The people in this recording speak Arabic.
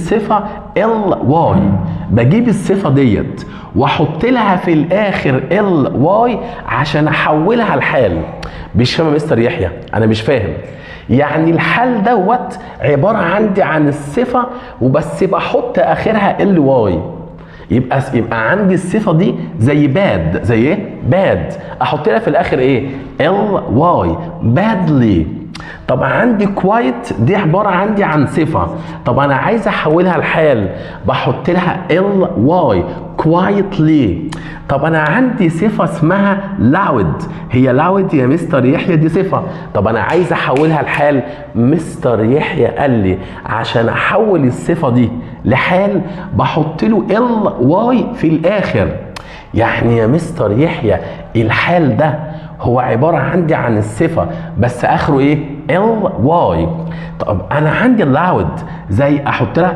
صفة ly، بجيب الصفة ديت واحط لها في الاخر ly عشان احولها لحال. مش فاهم يا مستر يحيى؟ انا مش فاهم. يعني الحال دوت عبارة عندي عن الصفة وبس بحط اخرها ly. يبقى عندي الصفة دي زي باد، زي ايه؟ باد، احط لها في الاخر ايه؟ ly، badly. طب عندي كوايت دي عبارة عندي عن صفة، طب انا عايز احولها لحال، بحط لها ly، quietly. طب انا عندي صفة اسمها loud، هي loud يا مستر يحيى دي صفة، طب انا عايز احولها لحال. مستر يحيى قال لي عشان احول الصفة دي لحال بحط له ly في الاخر. يعني يا مستر يحيى الحال ده هو عبارة عندي عن الصفة بس اخره ايه؟ ly. طب انا عندي loud زي احط لها